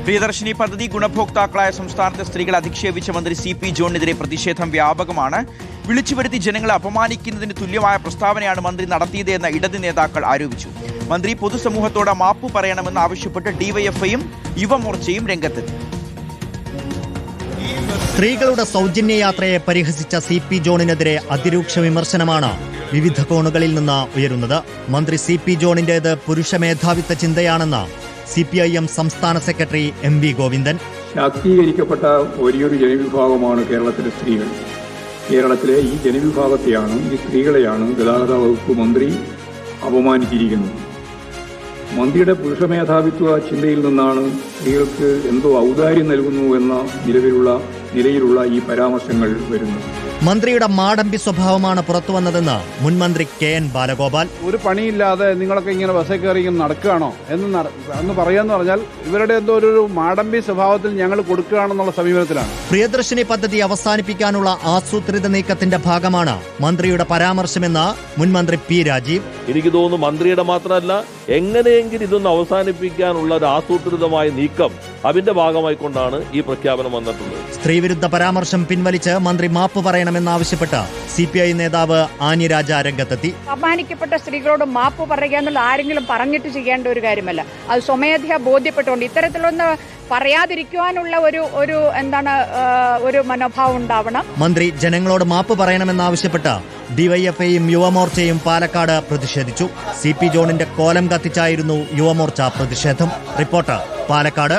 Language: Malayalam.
പ്രിയദർശിനി പദ്ധതി ഗുണഭോക്താക്കളായ സംസ്ഥാനത്തെ സ്ത്രീകളെ അധിക്ഷേപിച്ച മന്ത്രി CP ജോണിനെതിരെ പ്രതിഷേധം വ്യാപകമാണ്. വിളിച്ചുവരുത്തി ജനങ്ങളെ അപമാനിക്കുന്നതിന് തുല്യമായ പ്രസ്താവനയാണ് മന്ത്രി നടത്തിയതെന്ന് ഇടത് നേതാക്കൾ ആരോപിച്ചു. മന്ത്രി പൊതുസമൂഹത്തോട് മാപ്പ് പറയണമെന്ന് ആവശ്യപ്പെട്ട് ഡിവൈഎഫ്ഐയും യുവമോർച്ചയും രംഗത്തെത്തി. സ്ത്രീകളുടെ സൗജന്യ യാത്രയെ പരിഹസിച്ച CP ജോണിനെതിരെ അതിരൂക്ഷ വിമർശനമാണ് വിവിധ കോണുകളിൽ നിന്ന് ഉയരുന്നത്. മന്ത്രി CP ജോണിന്റേത് പുരുഷ മേധാവിത്വ ചിന്തയാണെന്ന് CPIM സംസ്ഥാന സെക്രട്ടറി MV ഗോവിന്ദൻ. ശാക്തീകരിക്കപ്പെട്ട വലിയൊരു ജനവിഭാഗമാണ് കേരളത്തിലെ സ്ത്രീകൾ. കേരളത്തിലെ ഈ ജനവിഭാഗത്തെയാണ്, ഈ സ്ത്രീകളെയാണ് ഗതാഗത വകുപ്പ് മന്ത്രി അപമാനിച്ചിരിക്കുന്നത്. മന്ത്രിയുടെ പുരുഷ മേധാവിത്വ ചിന്തയിൽ നിന്നാണ് സ്ത്രീകൾക്ക് എന്തോ ഔദാര്യം നൽകുന്നു എന്ന നിലയിലുള്ള ഈ പരാമർശങ്ങൾ വരുന്നത്. മന്ത്രിയുടെ മാടമ്പി സ്വഭാവമാണ് പുറത്തുവന്നതെന്ന് മുൻ മന്ത്രി KN ബാലഗോപാൽ. ഒരു പണിയില്ലാതെ നിങ്ങളൊക്കെ ഇങ്ങനെ ബസ്സിൽ കയറി ഇങ്ങനെ നടക്കുകയാണോ എന്ന് പറയാന്ന് പറഞ്ഞാൽ ഇവരുടെ എന്തോ ഒരു മാടമ്പി സ്വഭാവത്തിൽ ഞങ്ങൾ കൊടുക്കുകയാണെന്നുള്ള സമീപനത്തിലാണ്. പ്രിയദർശിനി പദ്ധതി അവസാനിപ്പിക്കാനുള്ള ആസൂത്രിത നീക്കത്തിന്റെ ഭാഗമാണ് മന്ത്രിയുടെ പരാമർശമെന്ന് മുൻ മന്ത്രി P രാജീവ്. എനിക്ക് തോന്നുന്നു മന്ത്രിയുടെ മാത്രമല്ല, എങ്ങനെയെങ്കിലും ഇതൊന്ന് അവസാനിപ്പിക്കാനുള്ള ഒരു ആസൂത്രിതമായ നീക്കം അതിന്റെ ഭാഗമായിക്കൊണ്ടാണ് ഈ പ്രഖ്യാപനം വന്നിട്ടുള്ളത്. സ്ത്രീവിരുദ്ധ പരാമർശം പിൻവലിച്ച് മന്ത്രി മാപ്പ് പറയണമെന്നാവശ്യപ്പെട്ട് CPI നേതാവ് ആനി രാജ രംഗത്തെത്തി. അപമാനിക്കപ്പെട്ട സ്ത്രീകളോട് മാപ്പ് പറയുക എന്നുള്ള ആരെങ്കിലും പറഞ്ഞിട്ട് ചെയ്യേണ്ട ഒരു കാര്യമല്ല. അത് സ്വമേധയാ ബോധ്യപ്പെട്ടുകൊണ്ട് ഇത്തരത്തിലൊന്ന് പറയാതിരിക്കുവാനുള്ള ഒരു മനോഭാവം ഉണ്ടാവണം. മന്ത്രി ജനങ്ങളോട് മാപ്പ് പറയണമെന്നാവശ്യപ്പെട്ട് DYFIയും യുവമോർച്ചയും പാലക്കാട് പ്രതിഷേധിച്ചു. CP ജോണിന്റെ കോലം കത്തിച്ചായിരുന്നു യുവമോർച്ച പ്രതിഷേധം. റിപ്പോർട്ടർ പാലക്കാട്.